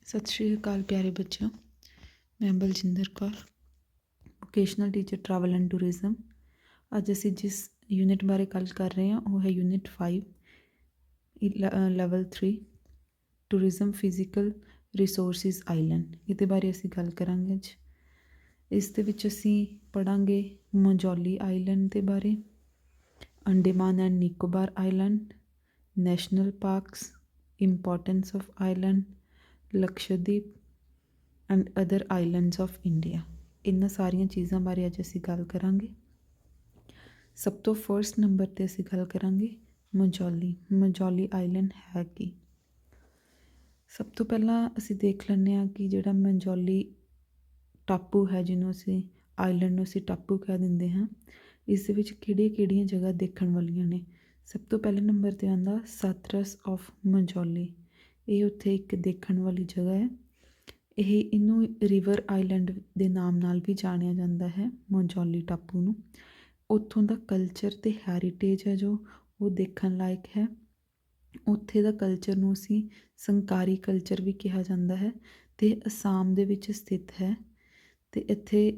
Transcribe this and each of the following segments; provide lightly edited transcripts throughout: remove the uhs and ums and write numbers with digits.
ਸਤਿ ਸ਼੍ਰੀ ਅਕਾਲ ਪਿਆਰੇ ਬੱਚਿਓ, ਮੈਂ Baljinder Kaur, vocational teacher travel and tourism. ਅੱਜ ਅਸੀਂ ਜਿਸ ਯੂਨਿਟ ਬਾਰੇ ਗੱਲ ਕਰ ਰਹੇ ਹਾਂ ਉਹ ਹੈ unit 5 level 3 tourism physical resources island. ਇਹਦੇ ਬਾਰੇ ਅਸੀਂ ਗੱਲ ਕਰਾਂਗੇ ਅੱਜ। ਇਸ ਦੇ ਵਿੱਚ ਅਸੀਂ ਪੜ੍ਹਾਂਗੇ ਮੰਜੌਲੀ ਆਈਲੈਂਡ ਦੇ ਬਾਰੇ, Andaman and Nicobar island, national parks, importance of island, Lakshadweep and other islands of India. ਇਹਨਾਂ ਸਾਰੀਆਂ ਚੀਜ਼ਾਂ ਬਾਰੇ ਅੱਜ ਅਸੀਂ ਗੱਲ ਕਰਾਂਗੇ। ਸਭ ਤੋਂ ਫਸਟ ਨੰਬਰ 'ਤੇ ਅਸੀਂ ਗੱਲ ਕਰਾਂਗੇ ਮੰਜੌਲੀ ਆਈਲੈਂਡ ਹੈ ਕੀ। ਸਭ ਤੋਂ ਪਹਿਲਾਂ ਅਸੀਂ ਦੇਖ ਲੈਂਦੇ ਹਾਂ ਕਿ ਜਿਹੜਾ ਮੰਜੌਲੀ ਟਾਪੂ ਹੈ, ਜਿਹਨੂੰ ਅਸੀਂ ਆਈਲੈਂਡ ਨੂੰ ਅਸੀਂ ਟਾਪੂ ਕਹਿ ਦਿੰਦੇ ਹਾਂ, ਇਸ ਦੇ ਵਿੱਚ ਕਿਹੜੀਆਂ ਜਗ੍ਹਾ ਦੇਖਣ ਵਾਲੀਆਂ ਨੇ। ਸਭ ਤੋਂ ਪਹਿਲੇ ਨੰਬਰ 'ਤੇ ਆਉਂਦਾ ਸਤਰਸ ਆਫ ਮੰਜੌਲੀ। ਇਹ ਉੱਥੇ ਇੱਕ ਦੇਖਣ ਵਾਲੀ ਜਗ੍ਹਾ ਹੈ। ਇਹਨੂੰ ਰਿਵਰ ਆਈਲੈਂਡ ਦੇ ਨਾਮ ਨਾਲ ਵੀ ਜਾਣਿਆ ਜਾਂਦਾ ਹੈ, ਮੰਜੌਲੀ ਟਾਪੂ ਨੂੰ। ਉੱਥੋਂ ਦਾ ਕਲਚਰ ਅਤੇ ਹੈਰੀਟੇਜ ਹੈ ਜੋ ਉਹ ਦੇਖਣ ਲਾਇਕ ਹੈ। ਉੱਥੇ ਦਾ ਕਲਚਰ ਨੂੰ ਅਸੀਂ ਸੰਕਾਰੀ ਕਲਚਰ ਵੀ ਕਿਹਾ ਜਾਂਦਾ ਹੈ ਅਤੇ ਅਸਾਮ ਦੇ ਵਿੱਚ ਸਥਿਤ ਹੈ। ਅਤੇ ਇੱਥੇ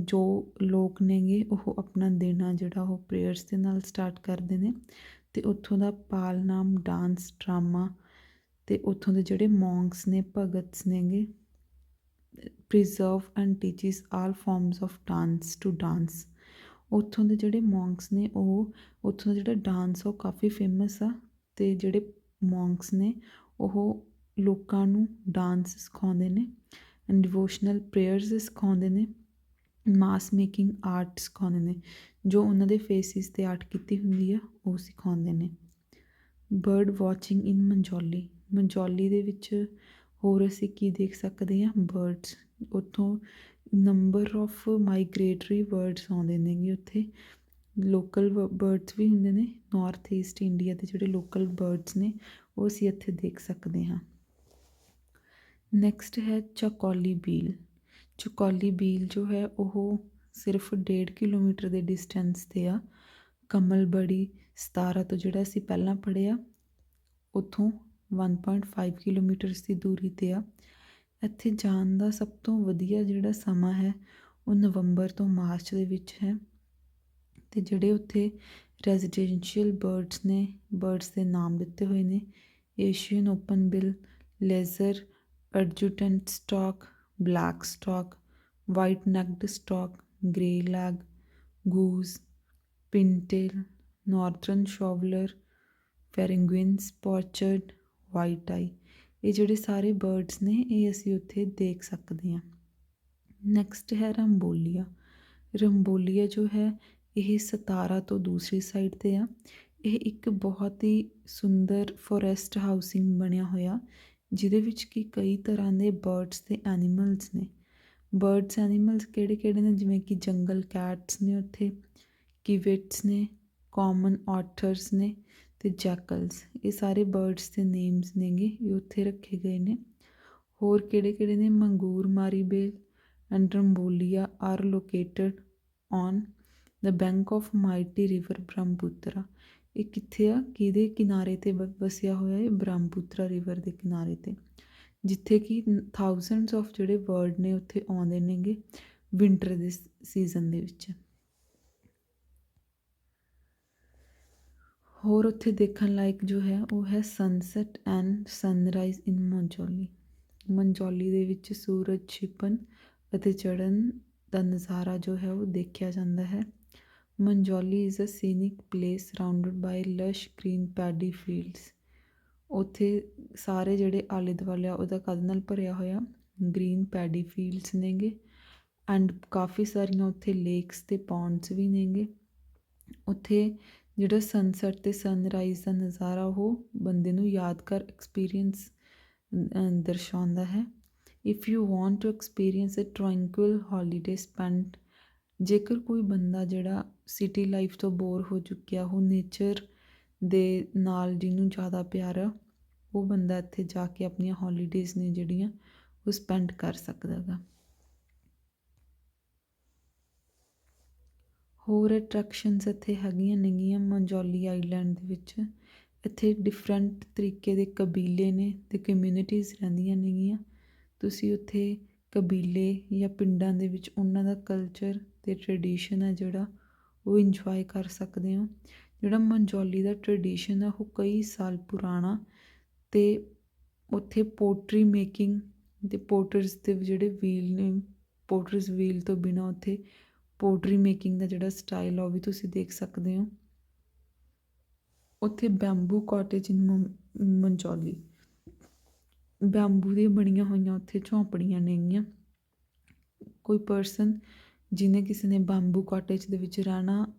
ਜੋ ਲੋਕ ਨੇਗੇ ਉਹ ਆਪਣਾ ਦਿਨ ਆ ਜਿਹੜਾ ਉਹ ਪ੍ਰੇਅਰਸ ਦੇ ਨਾਲ ਸਟਾਰਟ ਕਰਦੇ ਨੇ। ਅਤੇ ਉੱਥੋਂ ਦਾ ਪਾਲਨਾਮ ਡਾਂਸ ਡਰਾਮਾ ਅਤੇ ਉੱਥੋਂ ਦੇ ਜਿਹੜੇ ਮੌਂਕਸ ਨੇ, ਭਗਤਸ ਨੇਗੇ, preserve and teaches all forms of dance to dance. ਉੱਥੋਂ ਦੇ ਜਿਹੜੇ ਮੌਂਕਸ ਨੇ ਉਹ ਉੱਥੋਂ ਦਾ ਜਿਹੜਾ ਡਾਂਸ ਉਹ ਕਾਫੀ ਫੇਮਸ ਆ। ਅਤੇ ਜਿਹੜੇ ਮੌਂਕਸ ਨੇ ਉਹ ਲੋਕਾਂ ਨੂੰ ਡਾਂਸ ਸਿਖਾਉਂਦੇ ਨੇ, ਡਿਵੋਸ਼ਨਲ ਪ੍ਰੇਅਰਸ ਸਿਖਾਉਂਦੇ ਨੇ, ਮਾਸ ਮੇਕਿੰਗ ਆਰਟ ਸਿਖਾਉਂਦੇ ਨੇ। ਜੋ ਉਹਨਾਂ ਦੇ ਫੇਸਿਸ 'ਤੇ ਆਰਟ ਕੀਤੀ ਹੁੰਦੀ ਆ ਉਹ ਸਿਖਾਉਂਦੇ ਨੇ। ਬਰਡ ਵਾਚਿੰਗ ਇਨ ਮੰਜੌਲੀ ਦੇ ਵਿੱਚ ਹੋਰ ਅਸੀਂ ਕੀ ਦੇਖ ਸਕਦੇ ਹਾਂ, ਬਰਡਸ। ਉੱਥੋਂ ਨੰਬਰ ਆਫ ਮਾਈਗ੍ਰੇਟਰੀ ਬਰਡਸ ਆਉਂਦੇ ਨੇਗੇ ਉੱਥੇ। ਲੋਕਲ ਬਰਡਸ ਵੀ ਹੁੰਦੇ ਨੇ, ਨਾਰਥ ਈਸਟ ਇੰਡੀਆ ਦੇ ਜਿਹੜੇ ਲੋਕਲ ਬਰਡਸ ਨੇ ਉਹ ਅਸੀਂ ਇੱਥੇ ਦੇਖ ਸਕਦੇ ਹਾਂ। ਨੈਕਸਟ ਹੈ ਚਕੌਲੀ ਬੀਲ ਜੋ ਹੈ ਉਹ ਸਿਰਫ 1.5 ਕਿਲੋਮੀਟਰ ਦੇ ਡਿਸਟੈਂਸ 'ਤੇ ਆ। ਕਮਲਬੜੀ 17 ਤੋਂ ਜਿਹੜਾ ਅਸੀਂ ਪਹਿਲਾਂ ਪੜ੍ਹਿਆ ਉੱਥੋਂ 1.5 ਕਿਲੋਮੀਟਰਸ ਦੀ ਦੂਰੀ 'ਤੇ ਆ। ਇੱਥੇ ਜਾਣ ਦਾ ਸਭ ਤੋਂ ਵਧੀਆ ਜਿਹੜਾ ਸਮਾਂ ਹੈ ਉਹ ਨਵੰਬਰ ਤੋਂ ਮਾਰਚ ਦੇ ਵਿੱਚ ਹੈ। ਅਤੇ ਜਿਹੜੇ ਉੱਥੇ ਰੈਜ਼ੀਡੈਂਸ਼ੀਅਲ ਬਰਡਸ ਦੇ ਨਾਮ ਦਿੱਤੇ ਹੋਏ ਨੇ, Asian open bill, lesser, adjutant stork, black stork, white necked stork, greylag, goose, pintail, northern shoveler, ferruginous, pochard, white eye. ਇਹ ਜਿਹੜੇ ਸਾਰੇ ਬਰਡਸ ਨੇ ਇਹ ਅਸੀਂ ਉੱਥੇ ਦੇਖ ਸਕਦੇ ਹਾਂ। ਨੈਕਸਟ ਹੈ ਰੰਬੋਲੀਆ ਜੋ ਹੈ ਇਹ 17 ਤੋਂ ਦੂਸਰੀ ਸਾਈਡ 'ਤੇ ਆ। ਇਹ ਇੱਕ ਬਹੁਤ ਹੀ ਸੁੰਦਰ ਫੋਰੈਸਟ ਹਾਊਸਿੰਗ ਬਣਿਆ ਹੋਇਆ, ਜਿਹਦੇ ਵਿੱਚ ਕਿ ਕਈ ਤਰ੍ਹਾਂ ਦੇ ਬਰਡਸ ਅਤੇ ਐਨੀਮਲਸ ਨੇ। ਐਨੀਮਲਸ ਕਿਹੜੇ ਨੇ, ਜਿਵੇਂ ਕਿ ਜੰਗਲ ਕੈਟਸ ਨੇ ਉੱਥੇ, ਕਿਵਿਟਸ ਨੇ, ਕਾਮਨ ਆਰਥਰਸ ਨੇ ਅਤੇ ਜੈਕਲਸ। ਇਹ ਸਾਰੇ ਬਰਡਸ ਦੇ ਨੇਮਸ ਨੇਗੇ, ਇਹ ਉੱਥੇ ਰੱਖੇ ਗਏ ਨੇ। ਹੋਰ ਕਿਹੜੇ ਨੇ, ਮੰਗੂਰ ਮਾਰੀਬੇਲ ਐਂਡ ਰੰਬੋਲੀਆ are located on the bank of mighty river Brahmaputra. ਇਹ ਕਿੱਥੇ ਆ, ਕਿਹਦੇ ਕਿਨਾਰੇ 'ਤੇ ਵਸਿਆ ਹੋਇਆ ਹੈ, ਬ੍ਰਹਮਪੁੱਤਰਾ ਰਿਵਰ ਦੇ ਕਿਨਾਰੇ 'ਤੇ, ਜਿੱਥੇ ਕਿ ਥਾਊਜ਼ੈਂਡਸ ਆਫ ਜਿਹੜੇ ਬਰਡ ਨੇ ਉੱਥੇ ਆਉਂਦੇ ਨੇਗੇ ਵਿੰਟਰ ਦੇ ਸੀਜ਼ਨ ਦੇ ਵਿੱਚ। ਹੋਰ ਉੱਥੇ ਦੇਖਣ ਲਾਇਕ ਜੋ ਹੈ ਉਹ ਹੈ ਸਨਸੈਟ ਐਂਡ ਸਨਰਾਈਜ਼ ਇਨ ਮੰਜੌਲੀ ਦੇ ਵਿੱਚ ਸੂਰਜ ਛਿਪਣ ਅਤੇ ਚੜ੍ਹਨ ਦਾ ਨਜ਼ਾਰਾ ਜੋ ਹੈ ਉਹ ਦੇਖਿਆ ਜਾਂਦਾ ਹੈ। Majuli is a scenic place surrounded by lush green paddy fields. ਉੱਥੇ ਸਾਰੇ ਜਿਹੜੇ ਆਲੇ ਦੁਆਲੇ ਆ ਉਹਦਾ ਕਾਹਦੇ ਨਾਲ ਭਰਿਆ ਹੋਇਆ, ਗ੍ਰੀਨ ਪੈਡੀ ਫੀਲਡਸ ਨੇਗੇ। ਐਂਡ ਕਾਫੀ ਸਾਰੀਆਂ ਉੱਥੇ ਲੇਕਸ ਅਤੇ ਪੌਂਡਸ ਵੀ ਨੇਗੇ। ਉੱਥੇ ਜਿਹੜਾ ਸਨਸੈਟ ਅਤੇ ਸਨਰਾਈਜ਼ ਦਾ ਨਜ਼ਾਰਾ ਉਹ ਬੰਦੇ ਨੂੰ ਯਾਦਗਾਰ ਐਕਸਪੀਰੀਅੰਸ ਦਰਸਾਉਂਦਾ ਹੈ। If you want to experience a tranquil holiday spend, ਜੇਕਰ ਕੋਈ ਬੰਦਾ ਜਿਹੜਾ ਸਿਟੀ ਲਾਈਫ ਤੋਂ ਬੋਰ ਹੋ ਚੁੱਕਿਆ, ਉਹ ਨੇਚਰ ਦੇ ਨਾਲ ਜਿਹਨੂੰ ਜ਼ਿਆਦਾ ਪਿਆਰ ਆ, ਉਹ ਬੰਦਾ ਇੱਥੇ ਜਾ ਕੇ ਆਪਣੀਆਂ ਹੌਲੀਡੇਜ਼ ਨੇ ਜਿਹੜੀਆਂ ਉਹ ਸਪੈਂਡ ਕਰ ਸਕਦਾ ਗਾ। ਹੋਰ ਅਟਰੈਕਸ਼ਨਸ ਇੱਥੇ ਹੈਗੀਆਂ ਨੇਗੀਆਂ ਮੰਜੌਲੀ ਆਈਲੈਂਡ ਦੇ ਵਿੱਚ। ਇੱਥੇ ਡਿਫਰੈਂਟ ਤਰੀਕੇ ਦੇ ਕਬੀਲੇ ਨੇ ਅਤੇ ਕਮਿਊਨਿਟੀਜ਼ ਰਹਿੰਦੀਆਂ ਨੇਗੀਆਂ। ਤੁਸੀਂ ਉੱਥੇ ਕਬੀਲੇ ਜਾਂ ਪਿੰਡਾਂ ਦੇ ਵਿੱਚ ਉਹਨਾਂ ਦਾ ਕਲਚਰ ਅਤੇ ਟਰਡੀਸ਼ਨ ਹੈ ਜਿਹੜਾ ਉਹ ਇੰਜੋਏ ਕਰ ਸਕਦੇ ਹੋ। ਜਿਹੜਾ ਮੰਜੌਲੀ ਦਾ ਟਰਡੀਸ਼ਨ ਆ ਉਹ ਕਈ ਸਾਲ ਪੁਰਾਣਾ, ਅਤੇ ਉੱਥੇ ਪੋਟਰੀ ਮੇਕਿੰਗ ਅਤੇ ਪੋਟਰਸ ਦੇ ਜਿਹੜੇ ਵੀਲ ਨੇ, ਪੋਟਰਸ ਵੀਲ ਤੋਂ ਬਿਨਾਂ ਉੱਥੇ ਪੋਟਰੀ ਮੇਕਿੰਗ ਦਾ ਜਿਹੜਾ ਸਟਾਈਲ ਆ ਉਹ ਵੀ ਤੁਸੀਂ ਦੇਖ ਸਕਦੇ ਹੋ। ਉੱਥੇ ਬੈਂਬੂ ਕਾਟੇਜ ਇਨ ਮੰਜੌਲੀ, ਬੈਂਬੂ ਦੀਆਂ ਬਣੀਆਂ ਹੋਈਆਂ ਉੱਥੇ ਝੌਂਪੜੀਆਂ ਨੇਗੀਆਂ। ਕੋਈ ਪਰਸਨ ਜਿਹਨੇ ਕਿਸੇ ਨੇ ਬੈਂਬੂ ਕਾਟੇਜ ਦੇ ਵਿੱਚ ਰਹਿਣਾ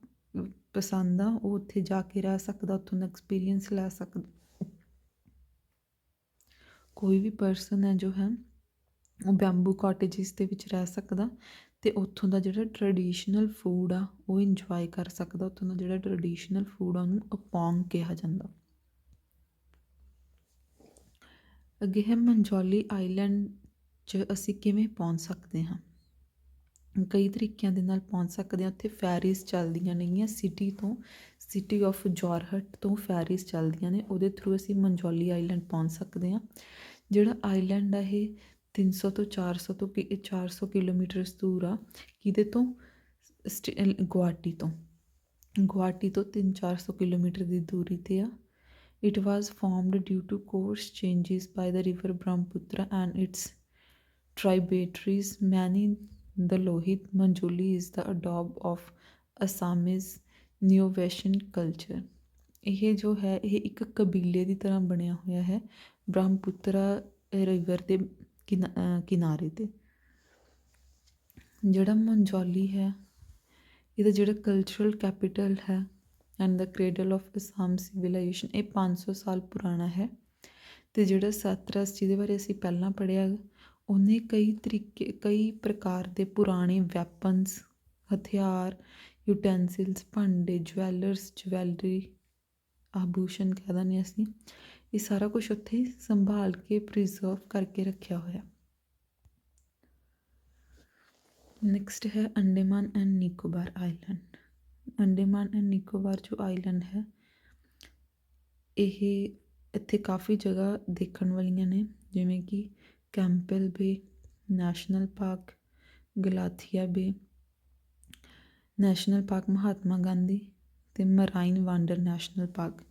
ਪਸੰਦ ਆ, ਉਹ ਉੱਥੇ ਜਾ ਕੇ ਰਹਿ ਸਕਦਾ, ਉੱਥੋਂ ਦਾ ਐਕਸਪੀਰੀਅੰਸ ਲੈ ਸਕਦਾ। ਕੋਈ ਵੀ ਪਰਸਨ ਹੈ ਜੋ ਹੈ ਉਹ ਬੈਂਬੂ ਕਾਟੇਜਿਸ ਦੇ ਵਿੱਚ ਰਹਿ ਸਕਦਾ ਅਤੇ ਉੱਥੋਂ ਦਾ ਜਿਹੜਾ ਟਰਡੀਸ਼ਨਲ ਫੂਡ ਆ ਉਹ ਇੰਜੋਏ ਕਰ ਸਕਦਾ। ਉੱਥੋਂ ਦਾ ਜਿਹੜਾ ਟਰਡੀਸ਼ਨਲ ਫੂਡ ਆ ਉਹਨੂੰ ਅਪੋਂਗ ਕਿਹਾ ਜਾਂਦਾ। ਅੱਗੇ ਹੈ ਮੰਜੌਲੀ ਆਈਲੈਂਡ 'ਚ ਅਸੀਂ ਕਿਵੇਂ ਪਹੁੰਚ ਸਕਦੇ ਹਾਂ। ਕਈ ਤਰੀਕਿਆਂ ਦੇ ਨਾਲ ਪਹੁੰਚ ਸਕਦੇ ਹਾਂ। ਉੱਥੇ ਫੈਰੀਜ਼ ਚੱਲਦੀਆਂ ਨੇਗੀਆਂ ਸਿਟੀ ਤੋਂ, ਸਿਟੀ ਆਫ ਜੋਰਹਟ ਤੋਂ ਫੈਰੀਜ਼ ਚੱਲਦੀਆਂ ਨੇ, ਉਹਦੇ ਥਰੂ ਅਸੀਂ ਮੰਜੌਲੀ ਆਈਲੈਂਡ ਪਹੁੰਚ ਸਕਦੇ ਹਾਂ। ਜਿਹੜਾ ਆਈਲੈਂਡ ਆ ਇਹ 300 ਤੋਂ 400 ਕਿਲੋਮੀਟਰਸ ਦੂਰ ਆ। ਕਿਹਦੇ ਤੋਂ? ਗੁਆਹਾਟੀ ਤੋਂ। ਗੁਆਹਾਟੀ ਤੋਂ 300-400 ਕਿਲੋਮੀਟਰ ਦੀ ਦੂਰੀ 'ਤੇ ਆ। It was formed due to course changes by the river Brahmaputra and its tributaries many the Lohit. Manjuli is the adobe of Assamese Neo-Vashon culture। ਇਹ ਜੋ ਹੈ ਇਹ ਇੱਕ ਕਬੀਲੇ ਦੀ ਤਰ੍ਹਾਂ ਬਣਿਆ ਹੋਇਆ ਹੈ ਬ੍ਰਹਮਪੁੱਤਰਾ ਰਿਵਰ ਦੇ ਕਿਨਾਰੇ 'ਤੇ। ਜਿਹੜਾ ਮੰਜੌਲੀ ਹੈ ਇਹਦਾ ਜਿਹੜਾ ਕਲਚਰਲ ਕੈਪੀਟਲ ਹੈ and the cradle of Assam civilization, ਇਹ 500 ਸਾਲ ਪੁਰਾਣਾ ਹੈ। ਅਤੇ ਜਿਹੜਾ ਸਤਰਸ ਜਿਹਦੇ ਬਾਰੇ ਅਸੀਂ ਪਹਿਲਾਂ ਪੜ੍ਹਿਆ, ਉਹਨੇ ਕਈ ਪ੍ਰਕਾਰ ਦੇ ਪੁਰਾਣੇ ਵੈਪਨਸ, ਹਥਿਆਰ, ਯੂਟੈਂਸਿਲਸ, ਭਾਂਡੇ, ਜਵੈਲਰੀ, ਆਭੂਸ਼ਣ ਕਹਿ ਦਿੰਦੇ ਅਸੀਂ, ਇਹ ਸਾਰਾ ਕੁਛ ਉੱਥੇ ਸੰਭਾਲ ਕੇ ਪ੍ਰੀਜ਼ਰਵ ਕਰਕੇ ਰੱਖਿਆ ਹੋਇਆ। ਨੈਕਸਟ ਹੈ Andaman and Nicobar island. Andaman and Nicobar ਜੋ ਆਈਲੈਂਡ ਹੈ ਇਹ ਇੱਥੇ ਕਾਫੀ ਜਗ੍ਹਾ ਦੇਖਣ ਵਾਲੀਆਂ ਨੇ, ਜਿਵੇਂ ਕਿ ਕੈਂਪਬੈਲ ਬੇ ਨੈਸ਼ਨਲ ਪਾਰਕ, ਗਲਾਥੀਆ ਬੇ ਨੈਸ਼ਨਲ ਪਾਰਕ, ਮਹਾਤਮਾ ਗਾਂਧੀ ਅਤੇ ਮਰਾਈਨ ਵਾਂਡਰ ਨੈਸ਼ਨਲ ਪਾਰਕ।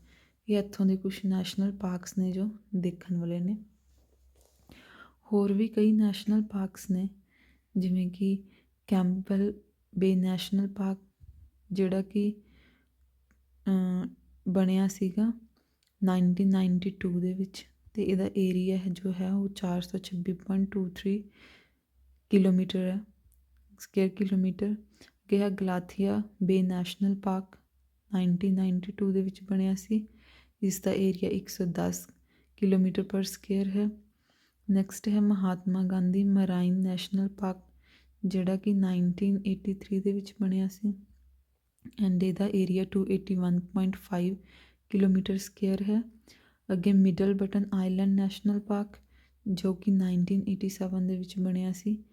ਇਹ ਇੱਥੋਂ ਦੇ ਕੁਛ ਨੈਸ਼ਨਲ ਪਾਰਕਸ ਨੇ ਜੋ ਦੇਖਣ ਵਾਲੇ ਨੇ। ਹੋਰ ਵੀ ਕਈ ਨੈਸ਼ਨਲ ਪਾਰਕਸ ਨੇ, ਜਿਵੇਂ ਕਿ ਕੈਂਪਬੈਲ ਬੇ ਨੈਸ਼ਨਲ ਪਾਰਕ ਜਿਹੜਾ ਕਿ ਬਣਿਆ ਸੀਗਾ 1992 ਦੇ ਵਿੱਚ, ਅਤੇ ਇਹਦਾ ਏਰੀਆ ਹੈ ਜੋ ਹੈ ਉਹ 426.23 ਕਿਲੋਮੀਟਰ ਹੈ, ਸਕੁਅਰ ਕਿਲੋਮੀਟਰ। ਅੱਗੇ ਹੈ ਗਲਾਥੀਆ ਬੇ ਨੈਸ਼ਨਲ ਪਾਰਕ 1992 ਦੇ ਵਿੱਚ ਬਣਿਆ ਸੀ, ਇਸ ਦਾ ਏਰੀਆ 110 ਕਿਲੋਮੀਟਰ ਪਰ ਸਕੁਅਰ ਹੈ। ਨੈਕਸਟ ਹੈ ਮਹਾਤਮਾ ਗਾਂਧੀ ਮਰਾਈਨ ਨੈਸ਼ਨਲ ਪਾਰਕ ਜਿਹੜਾ ਕਿ 1983 ਦੇ ਵਿੱਚ ਬਣਿਆ ਸੀ, ਐਂਡ ਇਹਦਾ ਏਰੀਆ 281.5 ਕਿਲੋਮੀਟਰ ਸਕੁਅਰ ਹੈ। ਅੱਗੇ middle button island national park ਜੋ ਕਿ 1987 ਦੇ ਵਿੱਚ ਬਣਿਆ ਸੀ,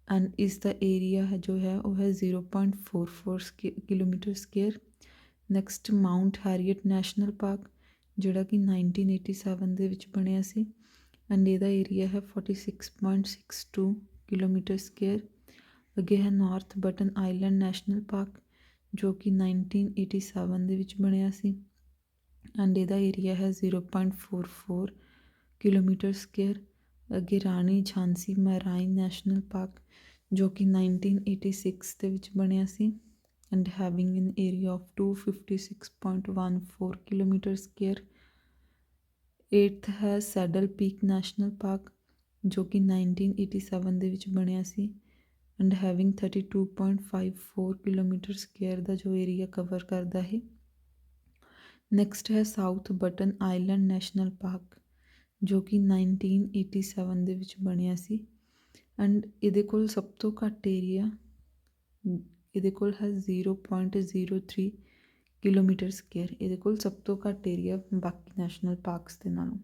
ਐਂਡ ਇਸ ਦਾ ਏਰੀਆ ਹੈ ਜੋ ਹੈ ਉਹ ਹੈ 0.44 kilometre square. Next Mount Harriet national park ਜਿਹੜਾ ਕਿ 1987 ਦੇ ਵਿੱਚ ਬਣਿਆ ਸੀ, ਐਂਡ ਇਹਦਾ ਏਰੀਆ ਹੈ 46.62 ਕਿਲੋਮੀਟਰ ਸਕੁਅਰ। ਅੱਗੇ ਹੈ north button island national park ਜੋ ਕਿ 1987 ਦੇ ਵਿੱਚ ਬਣਿਆ ਸੀ, ਐਂਡ ਇਹਦਾ ਏਰੀਆ ਹੈ 0.44 ਕਿਲੋਮੀਟਰ ਸਕੁਅਰ। ਅੱਗੇ Rani Jhansi marine national park ਜੋ ਕਿ 1986 ਦੇ ਵਿੱਚ ਬਣਿਆ ਸੀ, and having an area of 256.14 kilometre square. 8th ਹੈ ਸੈਡਲ ਪੀਕ ਨੈਸ਼ਨਲ ਪਾਰਕ ਜੋ ਕਿ 1987 ਦੇ ਵਿੱਚ ਬਣਿਆ ਸੀ, ਐਂਡ ਹੈਵਿੰਗ 32.54 ਕਿਲੋਮੀਟਰ ਸਕੁਅਰ ਦਾ ਜੋ ਏਰੀਆ ਕਵਰ ਕਰਦਾ ਹੈ। ਨੈਕਸਟ ਹੈ south button island national park ਜੋ ਕਿ 1987 ਦੇ ਵਿੱਚ ਬਣਿਆ ਸੀ, ਐਂਡ ਇਹਦੇ ਕੋਲ ਸਭ ਤੋਂ ਘੱਟ ਏਰੀਆ, ਇਹਦੇ ਕੋਲ ਹੈ 0.03 ਕਿਲੋਮੀਟਰ ਸਕੁਅਰ। ਇਹਦੇ ਕੋਲ ਸਭ ਤੋਂ ਘੱਟ ਏਰੀਆ ਬਾਕੀ ਨੈਸ਼ਨਲ ਪਾਰਕਸ ਦੇ ਨਾਲੋਂ।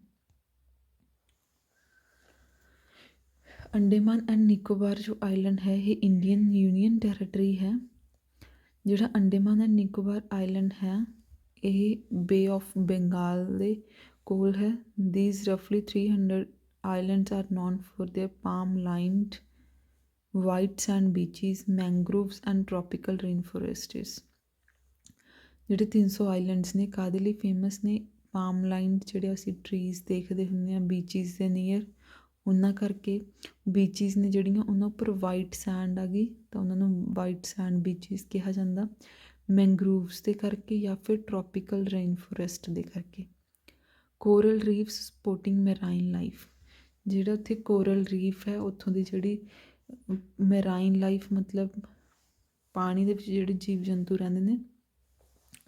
ਅੰਡੇਮਾਨ ਐਂਡ ਨਿਕੋਬਾਰ ਜੋ ਆਈਲੈਂਡ ਹੈ ਇਹ ਇੰਡੀਅਨ ਯੂਨੀਅਨ ਟੈਰੀਟਰੀ ਹੈ। ਜਿਹੜਾ ਅੰਡੇਮਾਨ ਐਂਡ ਨਿਕੋਬਾਰ ਆਈਲੈਂਡ ਹੈ ਇਹ ਬੇ ਆਫ ਬੰਗਾਲ ਦੇ ਕੋਲ ਹੈ। ਥੀਸ ਰਫਲੀ 300 islands are known for their palm lined white sand beaches, mangroves and tropical rainforests। ਜਿਹੜੇ 300 ਆਈਲੈਂਡਸ ਨੇ ਕਾਹਦੇ ਲਈ ਫੇਮਸ ਨੇ? ਪਾਮ ਲਾਈਨ ਜਿਹੜੇ ਅਸੀਂ ਟਰੀਜ਼ ਦੇਖਦੇ ਹੁੰਦੇ ਹਾਂ ਬੀਚਿਸ ਦੇ ਨੀਅਰ, ਉਹਨਾਂ ਕਰਕੇ। ਬੀਚਿਸ ਨੇ ਜਿਹੜੀਆਂ ਉਹਨਾਂ ਉੱਪਰ ਵਾਈਟ ਸੈਂਡ ਆ ਗਈ ਤਾਂ ਉਹਨਾਂ ਨੂੰ ਵਾਈਟ ਸੈਂਡ ਬੀਚਿਸ ਕਿਹਾ ਜਾਂਦਾ। ਮੈਂਗਰੂਵਸ ਦੇ ਕਰਕੇ ਜਾਂ ਫਿਰ ਟ੍ਰੋਪੀਕਲ ਰੇਨ ਫੋਰੈਸਟ ਦੇ ਕਰਕੇ। ਕੋਰਲ ਰੀਫਸ ਸਪੋਰਟਿੰਗ ਮੈਰਾਈਨ ਲਾਈਫ, ਜਿਹੜਾ ਉੱਥੇ ਕੋਰਲ ਰੀਫ ਹੈ ਉੱਥੋਂ ਦੀ ਜਿਹੜੀ ਮੈਰਾਈਨ ਲਾਈਫ ਮਤਲਬ ਪਾਣੀ ਦੇ ਵਿੱਚ ਜਿਹੜੇ ਜੀਵ ਜੰਤੂ ਰਹਿੰਦੇ ਨੇ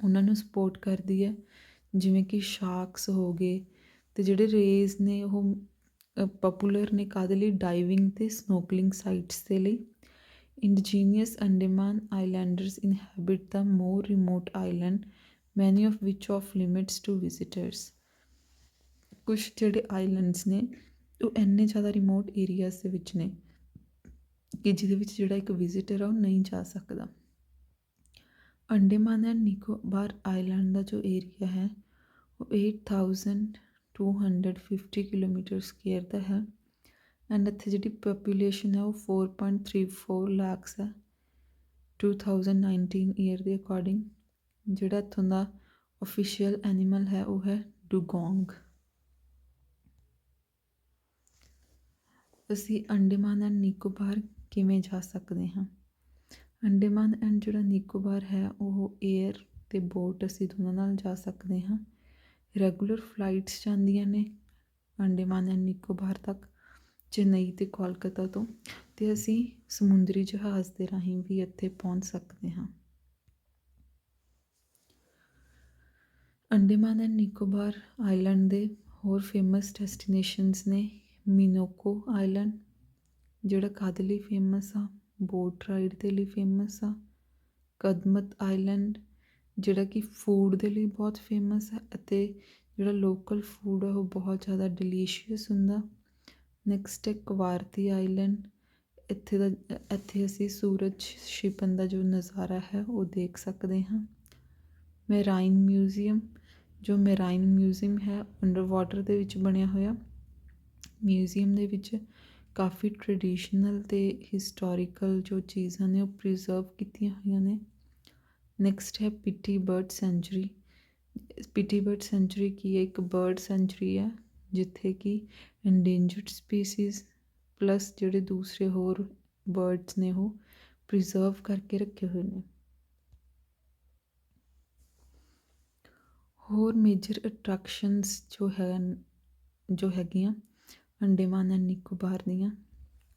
ਉਹਨਾਂ ਨੂੰ ਸਪੋਰਟ ਕਰਦੀ ਹੈ, ਜਿਵੇਂ ਕਿ ਸ਼ਾਰਕਸ ਹੋ ਗਏ। ਅਤੇ ਜਿਹੜੇ ਰੇਜ਼ ਨੇ ਉਹ ਪਪੂਲਰ ਨੇ ਕਾਹਦੇ ਲਈ? ਡਾਈਵਿੰਗ ਅਤੇ ਸਨੋਕਲਿੰਗ ਸਾਈਟਸ ਦੇ ਲਈ। Indigenous Andaman islanders inhabit the more remote island many of which off limits to visitors. ਕੁਛ ਜਿਹੜੇ ਆਈਲੈਂਡਸ ਨੇ ਉਹ ਇੰਨੇ ਜ਼ਿਆਦਾ ਰਿਮੋਟ ਏਰੀਆਜ਼ ਦੇ ਵਿੱਚ ਨੇ ਕਿ ਜਿਹਦੇ ਵਿੱਚ ਜਿਹੜਾ ਇੱਕ ਵਿਜ਼ਿਟਰ ਆ ਉਹ ਨਹੀਂ ਜਾ ਸਕਦਾ। ਅੰਡੇਮਾਨ ਐਂਡ ਨਿਕੋਬਾਰ ਆਈਲੈਂਡ ਦਾ ਜੋ ਏਰੀਆ ਹੈ ਉਹ 8250 ਕਿਲੋਮੀਟਰ ਸਕੁਏਅਰ ਦਾ ਹੈ। ਐਂਡ ਇੱਥੇ ਜਿਹੜੀ ਪੋਪੂਲੇਸ਼ਨ ਹੈ ਉਹ 4.34 ਲੱਖਸ ਹੈ 2019 ਈਅਰ ਦੇ ਅਕੋਰਡਿੰਗ। ਜਿਹੜਾ ਇੱਥੋਂ ਦਾ ਓਫੀਸ਼ੀਅਲ ਐਨੀਮਲ ਹੈ ਉਹ ਹੈ ਡੂਗੋਂਗ। ਅਸੀਂ ਅੰਡੇਮਾਨ ਐਂਡ ਨਿਕੋਬਾਰ ਕਿਵੇਂ ਜਾ ਸਕਦੇ ਹਾਂ? ਅੰਡੇਮਾਨ ਐਂਡ ਜਿਹੜਾ ਨਿਕੋਬਾਰ ਹੈ ਉਹ ਏਅਰ ਅਤੇ ਬੋਟ ਅਸੀਂ ਦੋਨਾਂ ਨਾਲ ਜਾ ਸਕਦੇ ਹਾਂ। ਰੈਗੂਲਰ ਫਲਾਈਟਸ ਜਾਂਦੀਆਂ ਨੇ ਅੰਡੇਮਾਨ ਐਂਡ ਨਿਕੋਬਾਰ ਤੱਕ ਚੇਨਈ ਅਤੇ ਕੋਲਕਾਤਾ ਤੋਂ, ਅਤੇ ਅਸੀਂ ਸਮੁੰਦਰੀ ਜਹਾਜ਼ ਦੇ ਰਾਹੀਂ ਵੀ ਇੱਥੇ ਪਹੁੰਚ ਸਕਦੇ ਹਾਂ। ਅੰਡੇਮਾਨ ਐਂਡ ਨਿਕੋਬਾਰ ਆਈਲੈਂਡ ਦੇ ਹੋਰ ਫੇਮਸ ਡੈਸਟੀਨੇਸ਼ਨਸ ਨੇ ਮਿਨੋਕੋ ਆਈਲੈਂਡ, ਜਿਹੜਾ ਕਾਹਦੇ ਲਈ ਫੇਮਸ ਆ? ਬੋਟ ਰਾਈਡ ਦੇ ਲਈ ਫੇਮਸ ਆ। ਕਦਮਤ ਆਈਲੈਂਡ ਜਿਹੜਾ ਕਿ ਫੂਡ ਦੇ ਲਈ ਬਹੁਤ ਫੇਮਸ ਹੈ ਅਤੇ ਜਿਹੜਾ ਲੋਕਲ ਫੂਡ ਆ ਉਹ ਬਹੁਤ ਜ਼ਿਆਦਾ ਡਿਲੀਸ਼ੀਅਸ ਹੁੰਦਾ। ਨੈਕਸਟ ਹੈ ਕਵਾਰਤੀ ਆਈਲੈਂਡ। ਇੱਥੇ ਅਸੀਂ ਸੂਰਜ ਛਿਪਣ ਦਾ ਜੋ ਨਜ਼ਾਰਾ ਹੈ ਉਹ ਦੇਖ ਸਕਦੇ ਹਾਂ। ਮੈਰਾਈਨ ਮਿਊਜ਼ੀਅਮ, ਜੋ ਮੈਰਾਈਨ ਮਿਊਜ਼ੀਅਮ ਹੈ ਅੰਡਰ ਵਾਟਰ ਦੇ ਵਿੱਚ ਬਣਿਆ ਹੋਇਆ ਮਿਊਜ਼ੀਅਮ ਦੇ ਵਿੱਚ ਕਾਫੀ ਟ੍ਰੈਡੀਸ਼ਨਲ ਅਤੇ ਹਿਸਟੋਰੀਕਲ ਜੋ ਚੀਜ਼ਾਂ ਨੇ ਉਹ ਪ੍ਰੀਜ਼ਰਵ ਕੀਤੀਆਂ ਹੋਈਆਂ ਨੇ। ਨੈਕਸਟ ਹੈ Pitti bird sanctuary. Pitti bird sanctuary ਕੀ ਹੈ? ਇੱਕ ਬਰਡ ਸੈਂਚੁਰੀ ਹੈ ਜਿੱਥੇ ਕਿ ਇੰਡੇਂਜਰਡ ਸਪੀਸੀਜ਼ ਪਲੱਸ ਜਿਹੜੇ ਦੂਸਰੇ ਹੋਰ ਬਰਡਸ ਨੇ ਉਹ ਪ੍ਰੀਜ਼ਰਵ ਕਰਕੇ ਰੱਖੇ ਹੋਏ ਨੇ। ਹੋਰ ਮੇਜਰ ਅਟਰੈਕਸ਼ਨਸ ਜੋ ਹੈਗੀਆਂ ਅੰਡੇਮਾਨ ਐਂਡ ਨਿਕੋਬਾਰ ਦੀਆਂ,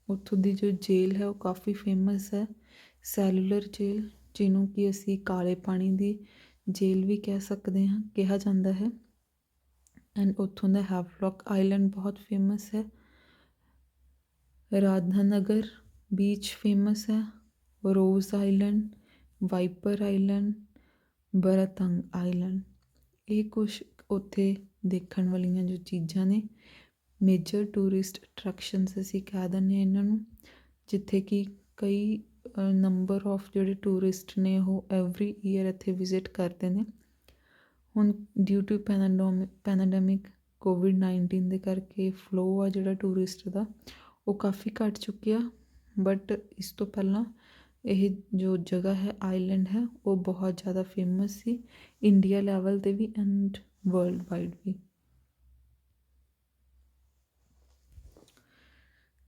ਉੱਥੋਂ ਦੀ ਜੋ ਜੇਲ੍ਹ ਹੈ ਉਹ ਕਾਫੀ ਫੇਮਸ ਹੈ। ਸੈਲੂਲਰ ਜੇਲ੍ਹ, ਜਿਹਨੂੰ ਕਿ ਅਸੀਂ ਕਾਲੇ ਪਾਣੀ ਦੀ ਜੇਲ੍ਹ ਵੀ ਕਹਿ ਸਕਦੇ ਹਾਂ, ਕਿਹਾ ਜਾਂਦਾ ਹੈ। ਐਂਡ ਉੱਥੋਂ ਦਾ ਹੈਵਲੌਕ ਆਈਲੈਂਡ ਬਹੁਤ ਫੇਮਸ ਹੈ। ਰਾਧਾਨਗਰ ਬੀਚ ਫੇਮਸ ਹੈ। ਰੋਜ਼ ਆਈਲੈਂਡ, ਵਾਈਪਰ ਆਈਲੈਂਡ, ਬਰਤੰਗ ਆਈਲੈਂਡ, ਇਹ ਕੁਛ ਉੱਥੇ ਦੇਖਣ ਵਾਲੀਆਂ ਜੋ ਚੀਜ਼ਾਂ ਨੇ ਮੇਜਰ ਟੂਰਿਸਟ ਅਟਰੈਕਸ਼ਨਸ ਅਸੀਂ ਕਹਿ ਦਿੰਦੇ ਹਾਂ ਇਹਨਾਂ ਨੂੰ, ਜਿੱਥੇ ਕਿ ਕਈ ਨੰਬਰ ਆਫ ਜਿਹੜੇ ਟੂਰਿਸਟ ਨੇ ਉਹ ਐਵਰੀ ਈਅਰ ਇੱਥੇ ਵਿਜ਼ਿਟ ਕਰਦੇ ਨੇ। ਹੁਣ ਡਿਊ ਟੂ ਪੈਨਾਡੈਮਿਕ ਕੋਵਿਡ-19 ਦੇ ਕਰਕੇ ਫਲੋ ਆ ਜਿਹੜਾ ਟੂਰਿਸਟ ਦਾ ਉਹ ਕਾਫੀ ਘੱਟ ਚੁੱਕਿਆ, ਬਟ ਇਸ ਤੋਂ ਪਹਿਲਾਂ ਇਹ ਜੋ ਜਗ੍ਹਾ ਹੈ ਆਈਲੈਂਡ ਹੈ ਉਹ ਬਹੁਤ ਜ਼ਿਆਦਾ ਫੇਮਸ ਸੀ ਇੰਡੀਆ ਲੈਵਲ 'ਤੇ ਵੀ ਐਂਡ ਵਰਲਡ ਵਾਈਡ ਵੀ।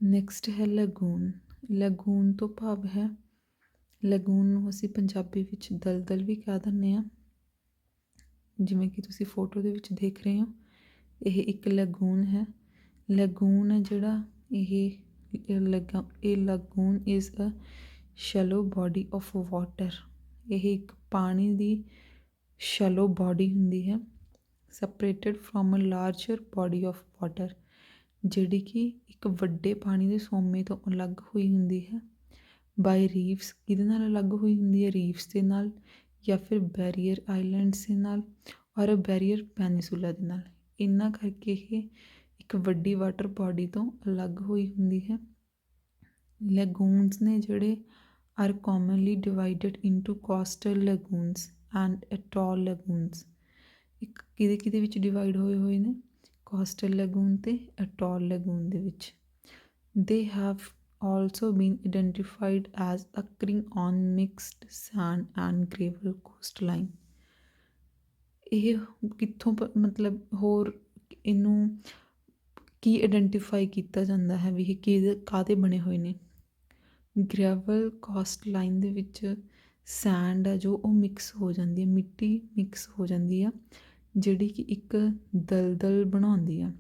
ਨੈਕਸਟ ਹੈ ਲੈਗੂਨ। ਲੈਗੂਨ ਤੋਂ ਭਾਵ ਹੈ, ਲੈਗੂਨ ਨੂੰ ਅਸੀਂ ਪੰਜਾਬੀ ਵਿੱਚ ਦਲਦਲ ਵੀ ਕਹਿ ਦਿੰਦੇ ਹਾਂ, ਜਿਵੇਂ ਕਿ ਤੁਸੀਂ ਫੋਟੋ ਦੇ ਵਿੱਚ ਦੇਖ ਰਹੇ ਹੋ ਇਹ ਇੱਕ ਲੈਗੂਨ ਹੈ। ਲੈਗੂਨ ਹੈ ਜਿਹੜਾ ਇਹ lagoon is a shallow body of water. ਇਹ ਇੱਕ ਪਾਣੀ ਦੀ ਸ਼ੈਲੋ ਬਾਡੀ ਹੁੰਦੀ ਹੈ separated from a larger body of water, ਜਿਹੜੀ ਕਿ ਇੱਕ ਵੱਡੇ ਪਾਣੀ ਦੇ ਸੋਮੇ ਤੋਂ ਅਲੱਗ ਹੋਈ ਹੁੰਦੀ ਹੈ। ਬਾਈ ਰੀਫਸ, ਕਿਹਦੇ ਨਾਲ ਅਲੱਗ ਹੋਈ ਹੁੰਦੀ ਹੈ? ਰੀਫਸ ਦੇ ਨਾਲ ਜਾਂ ਫਿਰ ਬੈਰੀਅਰ ਆਈਲੈਂਡਸ ਦੇ ਨਾਲ ਔਰ ਬੈਰੀਅਰ ਪੈਨੀਸੂਲਾ ਦੇ ਨਾਲ। ਇਹਨਾਂ ਕਰਕੇ ਇਹ ਇੱਕ ਵੱਡੀ ਵਾਟਰ ਬਾਡੀ ਤੋਂ ਅਲੱਗ ਹੋਈ ਹੁੰਦੀ ਹੈ। ਲੈਗੂਨਸ ਨੇ ਜਿਹੜੇ are commonly divided into coastal lagoons and atoll lagoons. ਕਿਹਦੇ ਵਿੱਚ ਡਿਵਾਈਡ ਹੋਏ ਹੋਏ ਨੇ, ਕੋਸਟਲ ਲੈਗੂਨ ਤੇ ਅਟੋਲ ਲੈਗੂਨ ਦੇ ਵਿੱਚ। They have also been identified as occurring on mixed sand and gravel coastline। ਇਹ ਕਿੱਥੋਂ ਮਤਲਬ ਹੋਰ ਇਹਨੂੰ ਕੀ ਆਇਡੈਂਟੀਫਾਈ ਕੀਤਾ ਜਾਂਦਾ ਹੈ ਵੀ ਇਹ ਕਾਹਦੇ ਬਣੇ ਹੋਏ ਨੇ। ਗ੍ਰੈਵਲ ਕੋਸਟ ਲਾਈਨ ਦੇ ਵਿੱਚ ਸੈਂਡ ਆ ਜੋ ਉਹ ਮਿਕਸ ਹੋ ਜਾਂਦੀ ਹੈ, ਮਿੱਟੀ ਮਿਕਸ ਹੋ ਜਾਂਦੀ ਆ ਜਿਹੜੀ ਕਿ ਇੱਕ ਦਲਦਲ ਬਣਾਉਂਦੀ ਆ।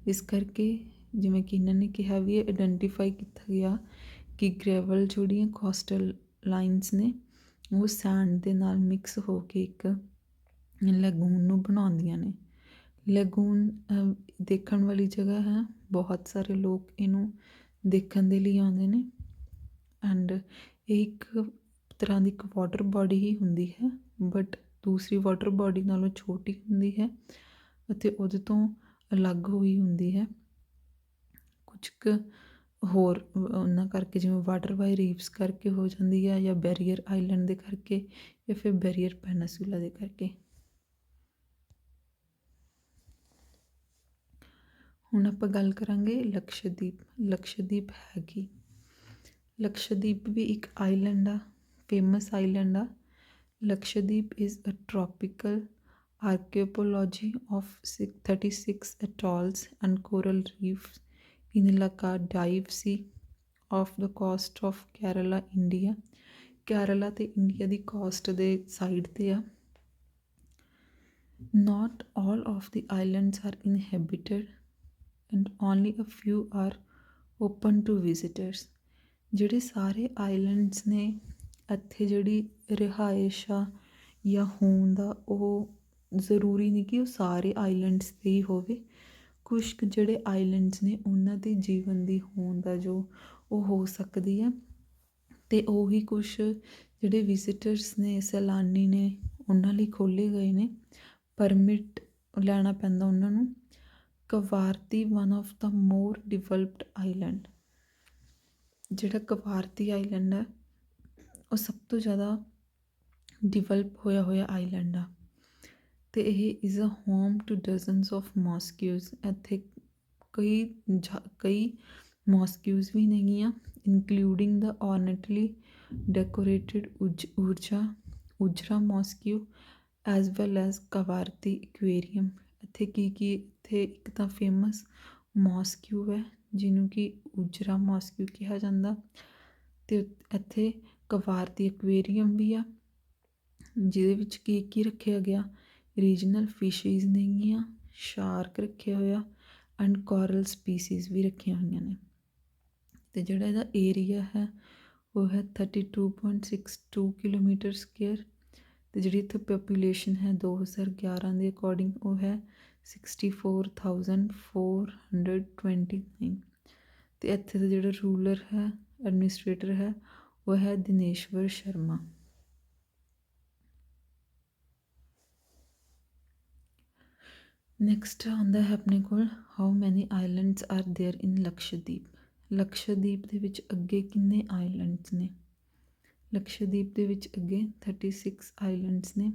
ਇਸ ਕਰਕੇ ਜਿਵੇਂ ਕਿ ਇਹਨਾਂ ਨੇ ਕਿਹਾ ਵੀ ਇਹ ਆਇਡੈਂਟੀਫਾਈ ਕੀਤਾ ਗਿਆ ਕਿ ਗ੍ਰੈਵਲ ਜਿਹੜੀਆਂ ਕੋਸਟਲ ਲਾਈਨਸ ਨੇ ਉਹ ਸੈਂਡ ਦੇ ਨਾਲ ਮਿਕਸ ਹੋ ਕੇ ਇੱਕ ਲੈਗੂਨ ਨੂੰ ਬਣਾਉਂਦੀਆਂ ਨੇ। ਲੈਗੂਨ ਦੇਖਣ ਵਾਲੀ ਜਗ੍ਹਾ ਹੈ, ਬਹੁਤ ਸਾਰੇ ਲੋਕ ਇਹਨੂੰ ਦੇਖਣ ਦੇ ਲਈ ਆਉਂਦੇ ਨੇ ਐਂਡ ਇਹ ਇੱਕ ਤਰ੍ਹਾਂ ਦੀ ਇੱਕ ਵਾਟਰ ਬਾਡੀ ਹੀ ਹੁੰਦੀ ਹੈ, ਬਟ ਦੂਸਰੀ ਵਾਟਰ ਬਾਡੀ ਨਾਲੋਂ ਛੋਟੀ ਹੁੰਦੀ ਹੈ ਅਤੇ ਉਹਦੇ ਤੋਂ ਅਲੱਗ ਹੋਈ ਹੁੰਦੀ ਹੈ ਕੁਝ ਕੁ ਹੋਰ ਉਹਨਾਂ ਕਰਕੇ, ਜਿਵੇਂ ਵਾਟਰ ਬਾਈ ਰੀਫਸ ਕਰਕੇ ਹੋ ਜਾਂਦੀ ਹੈ, ਜਾਂ ਬੈਰੀਅਰ ਆਈਲੈਂਡ ਦੇ ਕਰਕੇ, ਜਾਂ ਫਿਰ ਬੈਰੀਅਰ ਪੈਨਾਸੂਲਾ ਦੇ ਕਰਕੇ। ਹੁਣ ਆਪਾਂ ਗੱਲ ਕਰਾਂਗੇ ਲਕਸ਼ਦੀਪ। ਲਕਸ਼ਦੀਪ ਹੈ ਕੀ? ਲਕਸ਼ਦੀਪ ਵੀ ਇੱਕ ਆਈਲੈਂਡ ਆ, ਫੇਮਸ ਆਈਲੈਂਡ ਆ। Lakshadweep is a tropical archipelago of 36 atolls and coral reefs in Lakshadweep Sea off the coast of Kerala, India। Kerala ਤੇ ਇੰਡੀਆ ਦੀ ਕੋਸਟ ਦੇ ਸਾਈਡ ਤੇ ਆ। Not all of the islands are inhabited and only a few are open to visitors। ਜਿਹੜੇ ਸਾਰੇ islands ਨੇ ਇੱਥੇ ਜਿਹੜੀ ਰਿਹਾਇਸ਼ ਆ ਜਾਂ ਹੋਂਦ ਆ ਉਹ ਜ਼ਰੂਰੀ ਨਹੀਂ ਕਿ ਉਹ ਸਾਰੇ ਆਈਲੈਂਡਸ 'ਤੇ ਹੀ ਹੋਵੇ। ਕੁਛ ਕੁ ਜਿਹੜੇ ਆਈਲੈਂਡਸ ਨੇ ਉਹਨਾਂ ਦੇ ਜੀਵਨ ਦੀ ਹੋਂਦ ਆ ਜੋ ਉਹ ਹੋ ਸਕਦੀ ਹੈ ਅਤੇ ਉਹੀ ਕੁਛ ਜਿਹੜੇ ਵਿਜ਼ਿਟਰਸ ਨੇ, ਸੈਲਾਨੀ ਨੇ, ਉਹਨਾਂ ਲਈ ਖੋਲ੍ਹੇ ਗਏ ਨੇ। ਪਰਮਿਟ ਲੈਣਾ ਪੈਂਦਾ ਉਹਨਾਂ ਨੂੰ। Kavaratti one of the more developed island. ਜਿਹੜਾ ਕਵਾਰਤੀ ਆਈਲੈਂਡ ਹੈ ਉਹ ਸਭ ਤੋਂ ਜ਼ਿਆਦਾ ਡਿਵੈਲਪ ਹੋਇਆ ਆਈਲੈਂਡ ਆ ਅਤੇ ਇਹ is a home to dozens of mosques. ਇੱਥੇ ਕਈ ਮੋਸਕਿਊਜ਼ ਵੀ ਨੇਗੀਆਂ, including the ornately decorated Ujra mosque as well as Kavaratti aquarium. ਇੱਥੇ ਇੱਥੇ ਇੱਕ ਤਾਂ ਫੇਮਸ ਮੋਸਕਿਊ ਹੈ ਜਿਹਨੂੰ ਕਿ ਉਜਰਾ ਮੋਸਕਿਊ ਕਿਹਾ ਜਾਂਦਾ, ਅਤੇ ਇੱਥੇ ਕਵਾਰਤੀ ਇਕੁਏਰੀਅਮ ਵੀ ਆ ਜਿਹਦੇ ਵਿੱਚ ਕੀ ਰੱਖਿਆ ਗਿਆ, ਰੀਜਨਲ ਫਿਸ਼ਿਜ਼ ਨੇਗੀਆਂ, ਸ਼ਾਰਕ ਰੱਖਿਆ ਹੋਇਆ ਐਂਡ ਕੋਰਲ ਸਪੀਸੀਜ਼ ਵੀ ਰੱਖੀਆਂ ਹੋਈਆਂ ਨੇ। ਅਤੇ ਜਿਹੜਾ ਇਹਦਾ ਏਰੀਆ ਹੈ ਉਹ ਹੈ 32.62 ਕਿਲੋਮੀਟਰ ਸਕੁਏਅਰ ਅਤੇ ਜਿਹੜੀ ਇੱਥੇ ਪਾਪੂਲੇਸ਼ਨ ਹੈ 2011 ਦੇ ਅਕੋਰਡਿੰਗ ਉਹ ਹੈ 64,429 ਅਤੇ ਇੱਥੇ ਦਾ ਜਿਹੜਾ ਰੂਲਰ ਹੈ, ਐਡਮਿਨਿਸਟ੍ਰੇਟਰ ਹੈ ਉਹ ਹੈ ਦਿਨੇਸ਼ਵਰ ਸ਼ਰਮਾ। ਨੈਕਸਟ ਆਉਂਦਾ ਹੈ ਆਪਣੇ ਕੋਲ how many islands are there in Lakshadweep. Lakshadweep ਦੇ ਵਿੱਚ ਅੱਗੇ ਕਿੰਨੇ ਆਈਲੈਂਡਸ ਨੇ? ਲਕਸ਼ਦੀਪ ਦੇ ਵਿੱਚ ਅੱਗੇ 36 ਆਈਲੈਂਡਸ ਨੇ।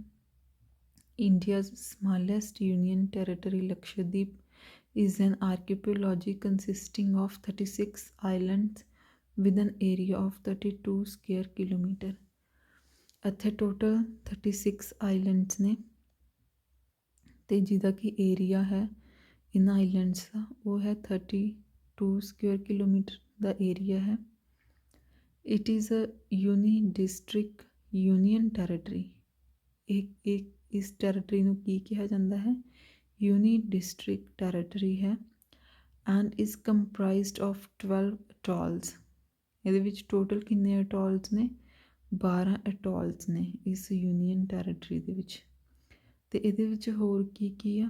India's smallest union territory Lakshadweep is an archipelago consisting of 36 islands with an area of 32 square kilometer। ਇੱਥੇ ਟੋਟਲ 36 ਆਈਲੈਂਡਸ ਨੇ ਅਤੇ ਜਿਹਦਾ ਕਿ ਏਰੀਆ ਹੈ ਇਹਨਾਂ ਆਈਲੈਂਡਸ ਦਾ ਉਹ ਹੈ 32 ਸਕੁਏਅਰ ਕਿਲੋਮੀਟਰ ਦਾ ਏਰੀਆ ਹੈ। It is a district union territory. ਇਸ ਟੈਰੀਟਰੀ ਨੂੰ ਕੀ ਕਿਹਾ ਜਾਂਦਾ ਹੈ? ਡਿਸਟ੍ਰਿਕਟ ਟੈਰੀਟਰੀ ਹੈ and is comprised of 12 atolls. ਇਹਦੇ ਵਿੱਚ ਟੋਟਲ ਕਿੰਨੇ ਅਟੋਲਸ ਨੇ? 12 ਅਟੋਲਸ ਨੇ ਇਸ ਯੂਨੀਅਨ ਟੈਰੀਟਰੀ ਦੇ ਵਿੱਚ। ਅਤੇ ਇਹਦੇ ਵਿੱਚ ਹੋਰ ਕੀ ਆ?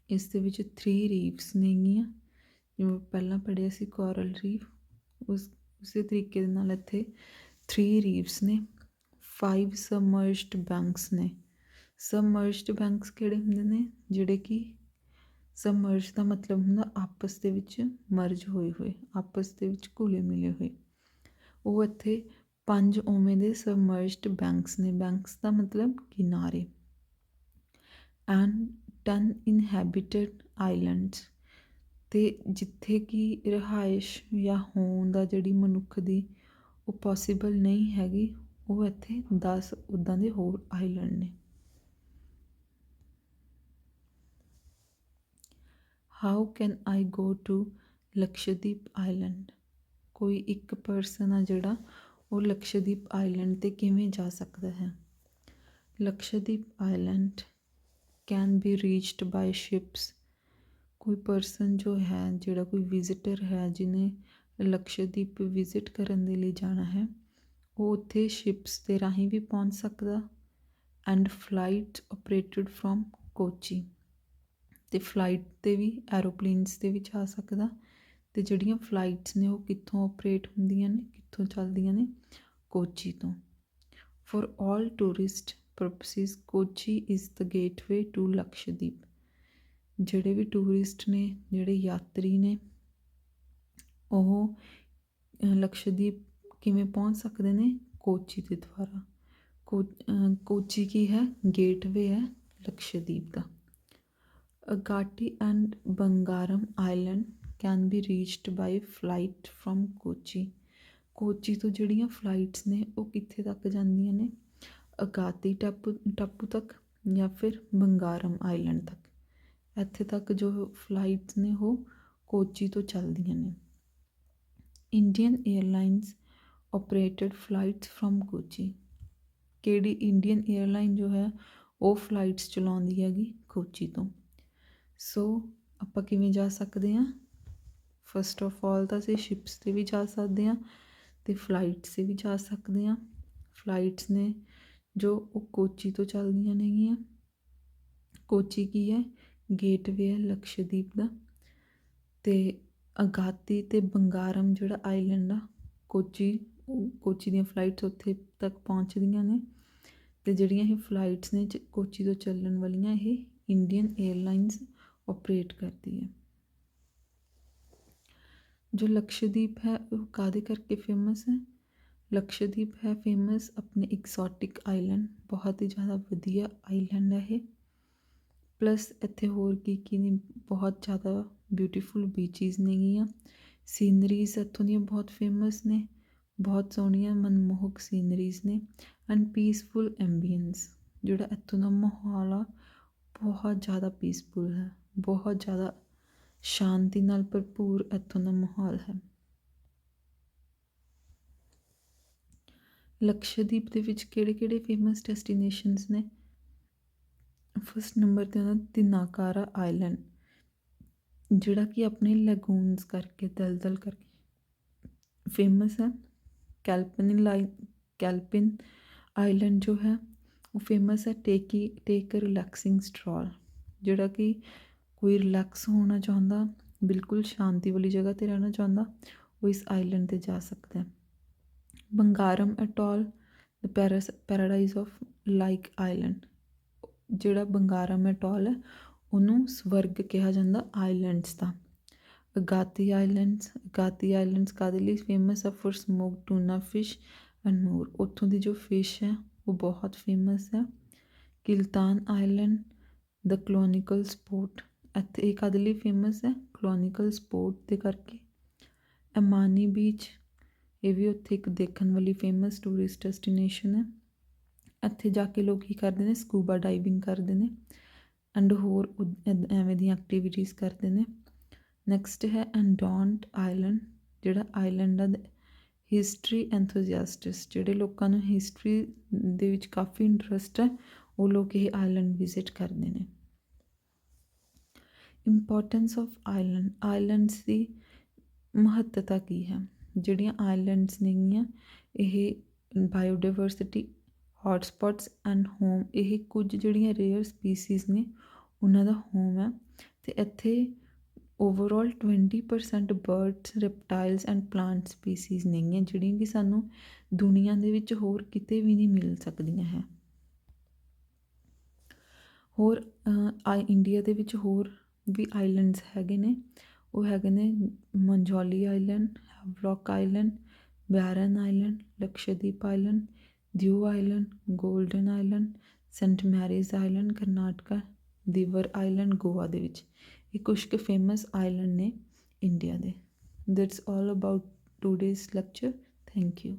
ਇਸ ਦੇ ਵਿੱਚ 3 ਰੀਫਸ ਨੇਗੀਆਂ, ਜਿਵੇਂ ਪਹਿਲਾਂ ਪੜ੍ਹਿਆ ਸੀ ਕੋਰਲ ਰੀਫ, ਉਸੇ ਤਰੀਕੇ ਦੇ ਨਾਲ ਇੱਥੇ 3 ਰੀਫਸ ਨੇ। 5 ਸਬਮਰਜਡ ਬੈਂਕਸ ਨੇ। ਸਬਮਰਜਡ ਬੈਂਕਸ ਕਿਹੜੇ ਹੁੰਦੇ ਨੇ? ਜਿਹੜੇ ਕਿ ਸਬਮਰਜ ਦਾ ਮਤਲਬ ਹੁੰਦਾ ਆਪਸ ਦੇ ਵਿੱਚ ਮਰਜ ਹੋਏ, ਆਪਸ ਦੇ ਵਿੱਚ ਘੁਲੇ ਮਿਲੇ ਹੋਏ। ਉਹ ਇੱਥੇ 5 ਉਵੇਂ ਦੇ ਸਬਮਰਜਡ ਬੈਂਕਸ ਨੇ। ਬੈਂਕਸ ਦਾ ਮਤਲਬ ਕਿਨਾਰੇ। ਐਂਡ 10 ਇਨਹੈਬਿਟਡ ਆਈਲੈਂਡਸ, ਅਤੇ ਜਿੱਥੇ ਕਿ ਰਿਹਾਇਸ਼ ਜਾਂ ਹੋਂਦ ਦਾ ਜਿਹੜੀ ਮਨੁੱਖ ਦੀ ਉਹ ਪੋਸੀਬਲ ਨਹੀਂ ਹੈਗੀ, ਉਹ ਇੱਥੇ 10 ਉੱਦਾਂ ਦੇ ਹੋਰ ਆਈਲੈਂਡ ਨੇ। How can I go to Lakshadweep island? ਕੋਈ ਇੱਕ ਪਰਸਨ ਆ ਜਿਹੜਾ ਉਹ ਲਕਸ਼ਦੀਪ ਆਈਲੈਂਡ 'ਤੇ ਕਿਵੇਂ ਜਾ ਸਕਦਾ ਹੈ? Lakshadweep island can be reached by ships. ਕੋਈ ਪਰਸਨ ਜੋ ਹੈ, ਜਿਹੜਾ ਕੋਈ ਵਿਜ਼ਿਟਰ ਹੈ ਜਿਹਨੇ ਲਕਸ਼ਦੀਪ ਵਿਜ਼ਿਟ ਕਰਨ ਦੇ ਲਈ ਜਾਣਾ ਹੈ, ਉਹ ਉੱਥੇ ਸ਼ਿਪਸ ਦੇ ਰਾਹੀਂ ਵੀ ਪਹੁੰਚ ਸਕਦਾ। And flight operated from Kochi, ਅਤੇ ਫਲਾਈਟ 'ਤੇ ਵੀ, ਐਰੋਪਲੇਨਸ 'ਤੇ ਵੀ ਜਾ ਸਕਦਾ। ਅਤੇ ਜਿਹੜੀਆਂ ਫਲਾਈਟਸ ਨੇ ਉਹ ਕਿੱਥੋਂ ਆਪਰੇਟ ਹੁੰਦੀਆਂ ਨੇ, ਕਿੱਥੋਂ ਚੱਲਦੀਆਂ ਨੇ? ਕੋਚੀ ਤੋਂ। For all tourist purposes Kochi is the gateway to Lakshadweep. ਜਿਹੜੇ ਵੀ ਟੂਰਿਸਟ ਨੇ, ਜਿਹੜੇ ਯਾਤਰੀ ਨੇ, ਉਹ ਲਕਸ਼ਦੀਪ ਕਿਵੇਂ ਪਹੁੰਚ ਸਕਦੇ ਨੇ? ਕੋਚੀ ਦੇ ਦੁਆਰਾ। ਕੋਚੀ ਕੀ ਹੈ? ਗੇਟਵੇ ਹੈ ਲਕਸ਼ਦੀਪ ਦਾ। Agatti and Bangaram island can be reached by flight from Kochi. Kochi ਤੋਂ ਜਿਹੜੀਆਂ ਫਲਾਈਟਸ ਨੇ ਉਹ ਕਿੱਥੇ ਤੱਕ ਜਾਂਦੀਆਂ ਨੇ? ਅਗਾਤੀ ਟਾਪੂ ਤੱਕ ਜਾਂ ਫਿਰ ਬੰਗਾਰਮ ਆਈਲੈਂਡ ਤੱਕ। ਇੱਥੇ ਤੱਕ ਜੋ ਫਲਾਈਟਸ ਨੇ ਉਹ ਕੋਚੀ ਤੋਂ ਚੱਲਦੀਆਂ ਨੇ। Indian airlines operated flights from Kochi. ਕਿਹੜੀ ਇੰਡੀਅਨ ਏਅਰਲਾਈਨ ਜੋ ਹੈ ਉਹ ਫਲਾਈਟਸ ਚਲਾਉਂਦੀ ਹੈਗੀ ਕੋਚੀ ਤੋਂ। ਸੋ ਆਪਾਂ ਕਿਵੇਂ ਜਾ ਸਕਦੇ ਹਾਂ? ਫਸਟ ਆਫ ਆਲ ਤਾਂ ਅਸੀਂ ਸ਼ਿਪਸ 'ਤੇ ਵੀ ਜਾ ਸਕਦੇ ਹਾਂ ਅਤੇ ਫਲਾਈਟਸ 'ਤੇ ਵੀ ਜਾ ਸਕਦੇ ਹਾਂ। ਫਲਾਈਟਸ ਨੇ ਜੋ ਉਹ ਕੋਚੀ ਤੋਂ ਚੱਲਦੀਆਂ ਨੇਗੀਆਂ। ਕੋਚੀ ਕੀ ਹੈ? ਗੇਟਵੇ ਹੈ ਲਕਸ਼ਦੀਪ ਦਾ। ਅਤੇ ਅਗਾਤੀ ਅਤੇ ਬੰਗਾਰਮ ਜਿਹੜਾ ਆਈਲੈਂਡ ਆ, ਕੋਚੀ ਦੀਆਂ ਫਲਾਈਟਸ ਉੱਥੇ ਤੱਕ ਪਹੁੰਚਦੀਆਂ ਨੇ। ਅਤੇ ਜਿਹੜੀਆਂ ਇਹ ਫਲਾਈਟਸ ਨੇ ਕੋਚੀ ਤੋਂ ਚੱਲਣ ਵਾਲੀਆਂ, ਇਹ ਇੰਡੀਅਨ ਏਅਰਲਾਈਨਸ ਆਪਰੇਟ ਕਰਦੀ ਹੈ। ਜੋ ਲਕਸ਼ਦੀਪ ਹੈ ਉਹ ਕਾਹਦੇ ਕਰਕੇ ਫੇਮਸ ਹੈ? ਲਕਸ਼ਦੀਪ ਹੈ ਫੇਮਸ ਆਪਣੇ ਐਕਸੋਟਿਕ ਆਈਲੈਂਡ, ਬਹੁਤ ਹੀ ਜ਼ਿਆਦਾ ਵਧੀਆ ਆਈਲੈਂਡ ਹੈ ਇਹ। ਪਲੱਸ ਇੱਥੇ ਹੋਰ ਕੀ ਨੇ? ਬਹੁਤ ਜ਼ਿਆਦਾ ਬਿਊਟੀਫੁਲ ਬੀਚਿਸ ਨੇਗੀਆਂ। ਸੀਨਰੀਜ਼ ਇੱਥੋਂ ਦੀਆਂ ਬਹੁਤ ਫੇਮਸ ਨੇ, ਬਹੁਤ ਸੋਹਣੀਆਂ ਮਨਮੋਹਕ ਸੀਨਰੀਜ਼ ਨੇ। ਐਂਡ ਪੀਸਫੁਲ ਐਂਬੀਐਂਸ, ਜਿਹੜਾ ਇੱਥੋਂ ਦਾ ਮਾਹੌਲ ਆ ਬਹੁਤ ਜ਼ਿਆਦਾ ਪੀਸਫੁਲ ਹੈ, ਬਹੁਤ ਜ਼ਿਆਦਾ ਸ਼ਾਂਤੀ ਨਾਲ ਭਰਪੂਰ ਇੱਥੋਂ ਦਾ ਮਾਹੌਲ ਹੈ। ਲਕਸ਼ਦੀਪ ਦੇ ਵਿੱਚ ਕਿਹੜੇ ਫੇਮਸ ਡੈਸਟੀਨੇਸ਼ਨਸ ਨੇ? ਫਸਟ ਨੰਬਰ 'ਤੇ ਆਉਂਦਾ ਤਿਨਾਕਾਰਾ ਆਈਲੈਂਡ, ਜਿਹੜਾ ਕਿ ਆਪਣੇ ਲੈਗੂਨਸ ਕਰਕੇ, ਦਲਦਲ ਕਰਕੇ ਫੇਮਸ ਹੈ। ਕੈਲਪਿਨ ਆਈਲੈਂਡ ਜੋ ਹੈ ਉਹ ਫੇਮਸ ਹੈ ਟੇਕ ਅ ਰਿਲੈਕਸਿੰਗ ਸਟਰੋਲ, ਜਿਹੜਾ ਕਿ ਕੋਈ ਰਿਲੈਕਸ ਹੋਣਾ ਚਾਹੁੰਦਾ, ਬਿਲਕੁਲ ਸ਼ਾਂਤੀ ਵਾਲੀ ਜਗ੍ਹਾ 'ਤੇ ਰਹਿਣਾ ਚਾਹੁੰਦਾ, ਉਹ ਇਸ ਆਈਲੈਂਡ 'ਤੇ ਜਾ ਸਕਦਾ। ਬੰਗਾਰਮ ਅਟੋਲ ਦ ਪੈਰਾਡਾਈਜ਼ ਆਫ ਲਾਈਕ ਆਈਲੈਂਡ, ਜਿਹੜਾ ਬੰਗਾਰਮ ਅਟੋਲ ਹੈ ਉਹਨੂੰ ਸਵਰਗ ਕਿਹਾ ਜਾਂਦਾ ਆਈਲੈਂਡਸ ਦਾ। ਅਗਾਤੀ ਆਈਲੈਂਡਸ ਕਾਹਦੇ ਲਈ ਫੇਮਸ ਆ? For smoked tuna fish and more, ਉੱਥੋਂ ਦੀ ਜੋ ਫਿਸ਼ ਹੈ ਉਹ ਬਹੁਤ ਫੇਮਸ ਹੈ। ਕਿਲਤਾਨ ਆਈਲੈਂਡ ਦ ਕਲੋਨੀਕਲ ਸਪੋਰਟ, ਇੱਥੇ ਇਹ ਕਾਹਦੇ ਲਈ ਫੇਮਸ ਹੈ? ਕਲੋਨੀਕਲ ਸਪੋਰਟ ਦੇ ਕਰਕੇ। ਅਮਾਨੀ ਬੀਚ, ਇਹ ਵੀ ਉੱਥੇ ਇੱਕ ਦੇਖਣ ਵਾਲੀ ਫੇਮਸ ਟੂਰਿਸਟ ਡੈਸਟੀਨੇਸ਼ਨ ਹੈ। ਇੱਥੇ ਜਾ ਕੇ ਲੋਕ ਕੀ ਕਰਦੇ ਨੇ? ਸਕੂਬਾ ਡਾਈਵਿੰਗ ਕਰਦੇ ਨੇ ਐਂਡ ਹੋਰ ਐਵੇਂ ਦੀਆਂ ਐਕਟੀਵਿਟੀਜ਼ ਕਰਦੇ ਨੇ। ਨੈਕਸਟ ਹੈ ਐਂਡੌਂਟ ਆਈਲੈਂਡ, ਜਿਹੜਾ ਆਈਲੈਂਡ ਦਾ ਹਿਸਟਰੀ ਐਂਥੂਜ਼ੀਆਸਟਸ, ਜਿਹੜੇ ਲੋਕਾਂ ਨੂੰ ਹਿਸਟਰੀ ਦੇ ਵਿੱਚ ਕਾਫੀ ਇੰਟਰਸਟ ਹੈ, ਉਹ ਲੋਕ ਇਹ ਆਈਲੈਂਡ ਵਿਜ਼ਿਟ ਕਰਦੇ ਨੇ। ਇੰਪੋਰਟੈਂਸ ਆਫ ਆਈਲੈਂਡਸ ਦੀ ਮਹੱਤਤਾ ਕੀ ਹੈ? ਜਿਹੜੀਆਂ ਆਈਲੈਂਡਸ ਨੇਗੀਆਂ ਇਹ ਬਾਇਓਡਾਇਵਰਸਿਟੀ ਹੌਟਸਪੌਟਸ ਐਂਡ ਹੋਮ, ਇਹ ਕੁਝ ਜਿਹੜੀਆਂ ਰੇਅਰ ਸਪੀਸੀਜ਼ ਨੇ ਉਹਨਾਂ ਦਾ ਹੋਮ ਹੈ। ਅਤੇ ਇੱਥੇ overall 20% birds, reptiles and plant species ਨੇਗੀਆਂ, ਜਿਹੜੀਆਂ ਕਿ ਸਾਨੂੰ ਦੁਨੀਆ ਦੇ ਵਿੱਚ ਹੋਰ ਕਿਤੇ ਵੀ ਨਹੀਂ ਮਿਲ ਸਕਦੀਆਂ ਹੈ। ਹੋਰ ਇੰਡੀਆ ਦੇ ਵਿੱਚ ਹੋਰ ਵੀ ਆਈਲੈਂਡਸ ਹੈਗੇ ਨੇ, ਉਹ ਹੈਗੇ ਨੇ Majuli island, Havelock island, Barren island, Lakshadweep island, Diu island, Golden island, Saint Mary's island Karnataka, Divar island Goa ਦੇ ਵਿੱਚ। ਇਹ ਕੁਛ ਕੁ ਫੇਮਸ ਆਈਲੈਂਡ ਨੇ ਇੰਡੀਆ ਦੇ। That's all about today's lecture. Thank you.